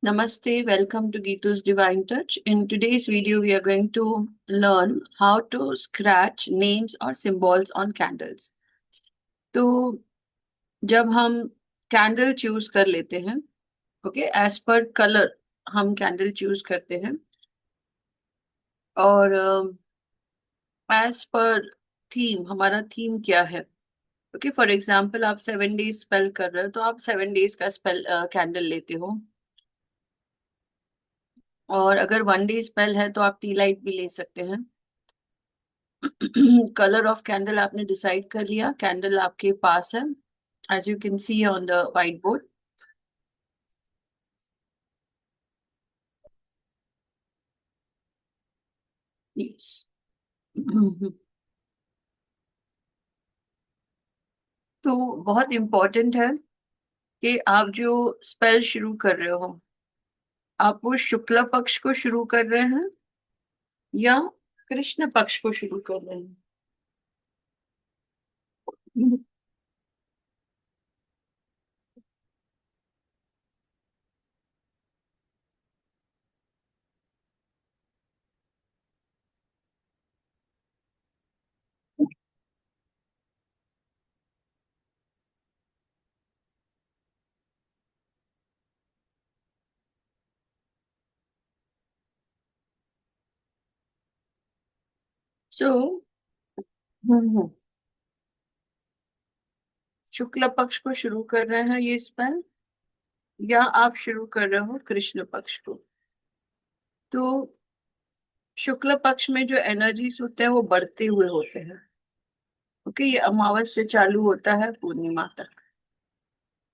Namaste, welcome to Geetu's Divine Touch. In today's video, we are going to learn how to scratch names or symbols on candles. तो जब हम candle choose कर लेते हैं, okay, as per colour हम candle choose करते हैं और एज पर थीम, हमारा थीम क्या है? ओके, फॉर एग्जाम्पल आप 7 डेज स्पेल कर रहे हो तो आप 7 डेज का स्पेल कैंडल लेते हो। और अगर 1 डे स्पेल है तो आप टी लाइट भी ले सकते हैं। कलर ऑफ कैंडल आपने डिसाइड कर लिया, कैंडल आपके पास है, as you can see on the whiteboard. Yes. तो बहुत इंपॉर्टेंट है कि आप जो स्पेल शुरू कर रहे हो, आप वो शुक्ल पक्ष को शुरू कर रहे हैं या कृष्ण पक्ष को शुरू कर रहे हैं। सो शुक्ल पक्ष को शुरू कर रहे हैं ये स्पेल, या आप शुरू कर रहे हो कृष्ण पक्ष को। तो शुक्ल पक्ष में जो एनर्जीज होते हैं वो बढ़ते हुए होते हैं। ओके, ये अमावस से चालू होता है पूर्णिमा तक।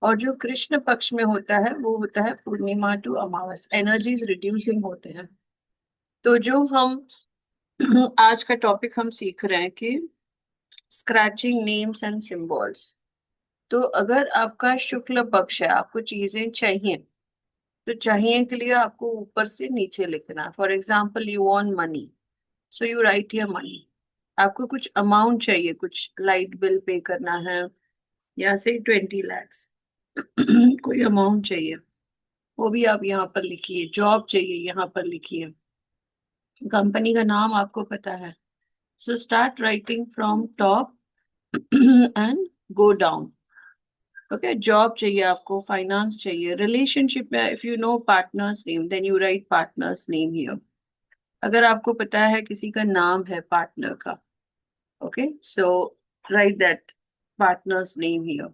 और जो कृष्ण पक्ष में होता है वो होता है पूर्णिमा टू अमावस, एनर्जीज रिड्यूसिंग होते हैं। तो जो हम आज का टॉपिक हम सीख रहे हैं कि स्क्रैचिंग नेम्स एंड सिंबल्स। तो अगर आपका शुक्ल पक्ष है, आपको चीजें चाहिए, तो चाहिए के लिए आपको ऊपर से नीचे लिखना है। For example you want money, so you right your money. आपको कुछ अमाउंट चाहिए, कुछ लाइट बिल पे करना है, या से 20 lakhs कोई अमाउंट चाहिए, वो भी आप यहाँ पर लिखिए। जॉब चाहिए, यहाँ पर लिखिए। कंपनी का नाम आपको पता है, so start writing from top and go down. Okay, job चाहिए आपको, फाइनेंस चाहिए, रिलेशनशिप में if you know partner's name then you write partner's name here. अगर आपको पता है किसी का नाम है पार्टनर का, okay, so write that partner's name here.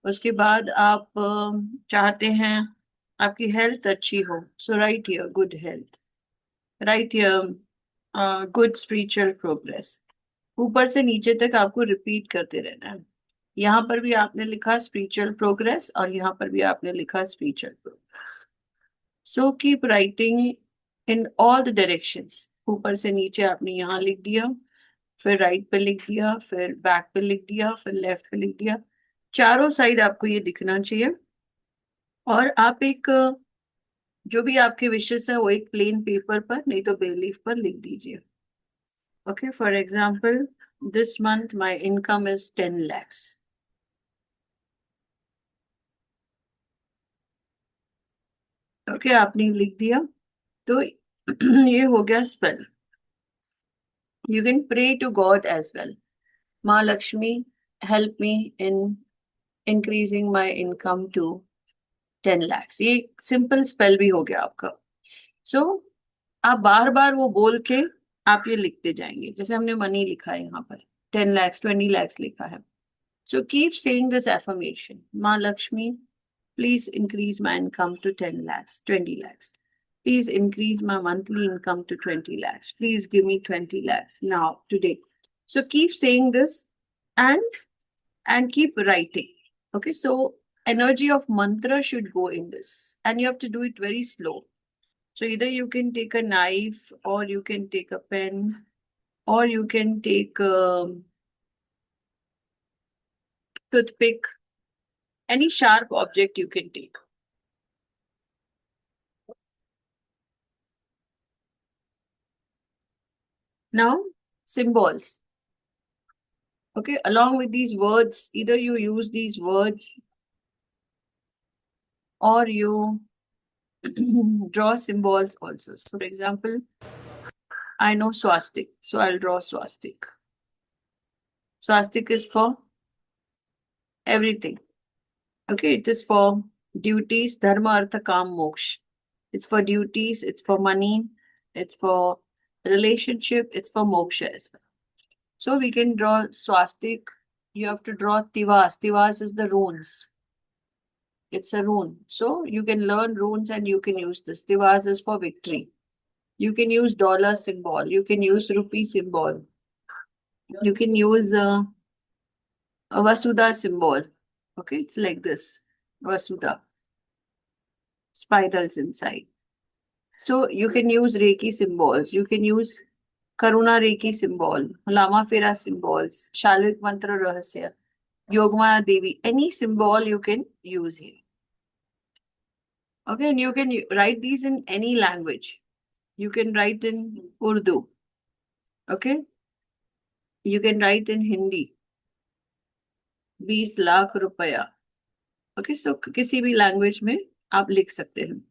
उसके बाद आप चाहते हैं आपकी हेल्थ अच्छी हो, so write here good health, write here good spiritual progress. ऊपर से नीचे तक आपको रिपीट करते रहना है। यहाँ पर भी आपने लिखा स्पिरिचुअल प्रोग्रेस और यहाँ पर भी आपने लिखा spiritual progress. So keep writing in all the directions. ऊपर से नीचे आपने यहाँ लिख दिया, फिर राइट पे लिख दिया, फिर बैक पे लिख दिया, फिर लेफ्ट पे लिख दिया। चारों साइड आपको ये दिखना चाहिए। और आप एक जो भी आपके विशेष है वो एक प्लेन पेपर पर, नहीं तो बेलीफ पर लिख दीजिए। Okay, for example this month my income is 10 lakhs। Okay, आपने लिख दिया। तो ये हो गया spell. You can pray to God as well. माँ Lakshmi, help me in increasing my income to 10 lakhs। ये सिंपल स्पेल भी हो गया आपका। सो आप बार बार वो बोल के आप ये लिखते जाएंगे। जैसे हमने मनी लिखा है यहाँ पर, 10 lakhs, 20 lakhs लिखा है। So keep saying this affirmation, माँ Lakshmi please increase my income to 10 lakhs, 20 lakhs. Please increase my monthly income to 20 lakhs. Please give me 20 lakhs now, today. So keep saying this and keep writing. Okay, so energy of mantra should go in this, and you have to do it very slow. So either you can take a knife, or you can take a pen, or you can take a toothpick, any sharp object you can take. Now, symbols. Okay, along with these words, either you use these words or you draw symbols also. So for example, I know swastik, so I'll draw swastik. Swastik is for everything. Okay, it is for duties, dharma, artha, kam, moksha. It's for duties, it's for money, it's for relationship, it's for moksha as well. So we can draw swastik. You have to draw tivas. Tivas is the runes. It's a rune. So you can learn runes and you can use this. Tivas is for victory. You can use dollar symbol. You can use rupee symbol. You can use a Vasudha symbol. Okay, it's like this. Vasudha. Spirals inside. So you can use Reiki symbols. You can use Karuna Reiki symbol, Lama Fera symbols, Shalvik Mantra Rahasya, Yogmaya Devi. Any symbol you can use here. Okay, and you can write these in any language. You can write in Urdu. Okay, you can write in Hindi. 20 lakh रुपया. Okay, so किसी भी language में आप लिख सकते हैं.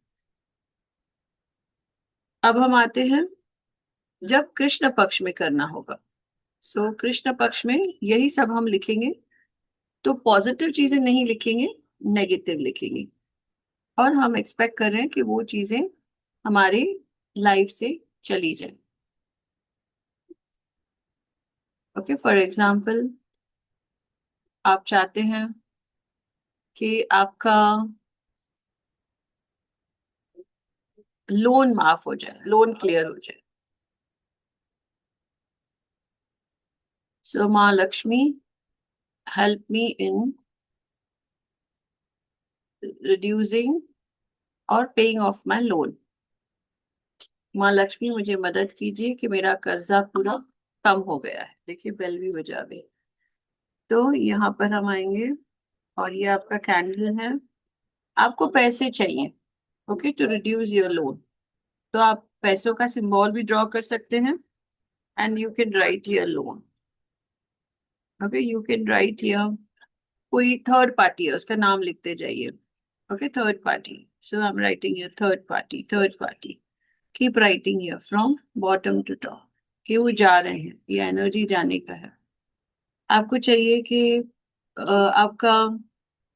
अब हम आते हैं जब कृष्ण पक्ष में करना होगा. सो कृष्ण पक्ष में यही सब हम लिखेंगे. तो पॉजिटिव चीजें नहीं लिखेंगे, नेगेटिव लिखेंगे. और हम एक्सपेक्ट कर रहे हैं कि वो चीजें हमारी लाइफ से चली जाए. ओके, फॉर एग्जाम्पल आप चाहते हैं कि आपका लोन माफ हो जाए, लोन क्लियर हो जाए. सो माँ Lakshmi help me in reducing और पेइंग ऑफ माई लोन. माँ लक्ष्मी मुझे मदद कीजिए कि मेरा कर्जा पूरा कम हो गया है. देखिए बेल भी बजा गई. तो यहाँ पर हम आएंगे और ये आपका कैंडल है. आपको पैसे चाहिए, okay, to reduce your loan. तो आप पैसों का सिंबल भी ड्रॉ कर सकते हैं and you can write your loan. Okay, you can write your, कोई थर्ड पार्टी है उसका नाम लिखते जाइए. Okay, third party. So I am writing your third party, third party. Keep writing here from bottom to top कि वो जा रहे हैं, ये एनर्जी जाने का है. आपको चाहिए कि आपका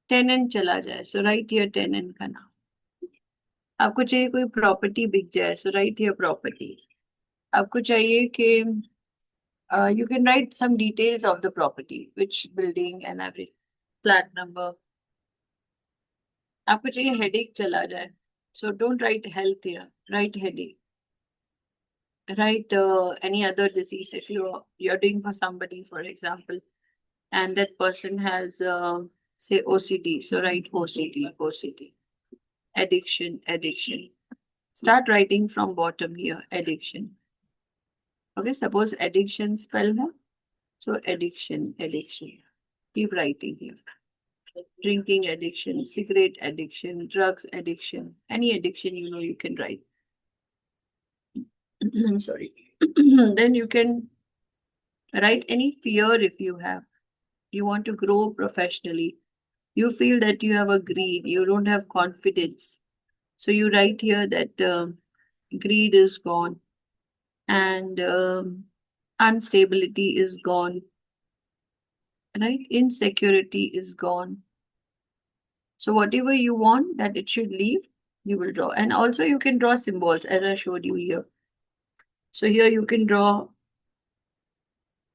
टेनेंट चला जाए, सो राइट योर टेनेंट का नाम. आपको चाहिए कोई प्रॉपर्टी बिक जाए, सो राइट योर प्रॉपर्टी. आपको चाहिए कि you can write some details of the property, which building and every flat number. आपको चाहिए हेडेक चला जाए, so don't write health here, write headache. Write any other disease if you're doing for somebody, for example, and that person has say OCD, so write OCD, OCD. Addiction, addiction. Start writing from bottom here, addiction. Okay, suppose addiction spell hai, so addiction, addiction. Keep writing here. Drinking addiction, cigarette addiction, drugs addiction, any addiction you know you can write. I'm sorry. Then you can write any fear if you have. You want to grow professionally. You feel that you have a greed, you don't have confidence. So you write here that greed is gone and instability is gone, right? Insecurity is gone. So whatever you want that it should leave, you will draw. And also you can draw symbols as I showed you here. So here you can draw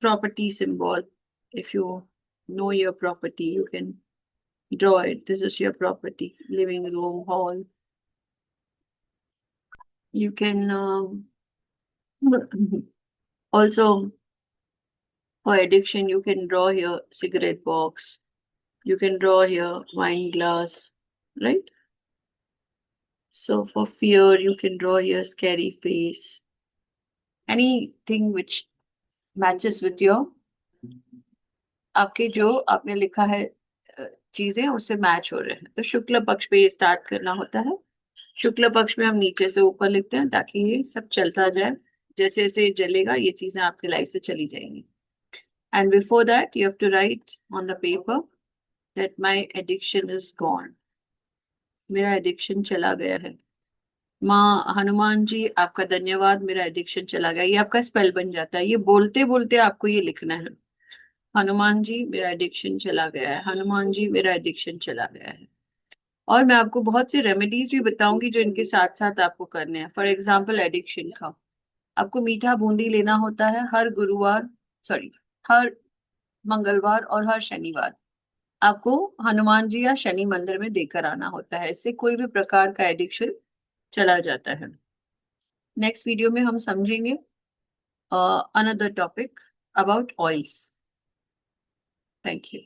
property symbol. If you know your property, you can draw it. This is your property, living room, hall. You can also, for addiction, you can draw here cigarette box. You can draw here wine glass, right? So for fear, you can draw here scary face. Anything which matches with your, आपके जो आपने लिखा है चीजें उससे match हो रहे हैं. तो शुक्ल पक्ष पे ये स्टार्ट करना होता है. शुक्ल पक्ष में हम नीचे से ऊपर लिखते हैं ताकि ये सब चलता जाए. जैसे जैसे जलेगा ये चीजें आपकी लाइफ से चली जाएंगी. And before that, you have to write on the paper that my addiction is gone. मेरा addiction चला गया है. माँ हनुमान जी आपका धन्यवाद, मेरा एडिक्शन चला गया। ये आपका स्पेल बन जाता है, ये बोलते बोलते आपको ये लिखना है। हनुमान जी मेरा एडिक्शन चला गया है, हनुमान जी मेरा एडिक्शन चला गया है। और मैं आपको बहुत सी रेमेडीज भी बताऊंगी जो इनके साथ साथ आपको करने हैं। फॉर एग्जाम्पल एडिक्शन का, आपको मीठा बूंदी लेना होता है हर गुरुवार, सॉरी, हर मंगलवार और हर शनिवार। आपको हनुमान जी या शनि मंदिर में देकर आना होता है, इससे कोई भी प्रकार का एडिक्शन चला जाता है। नेक्स्ट वीडियो में हम समझेंगे another topic about oils. Thank you.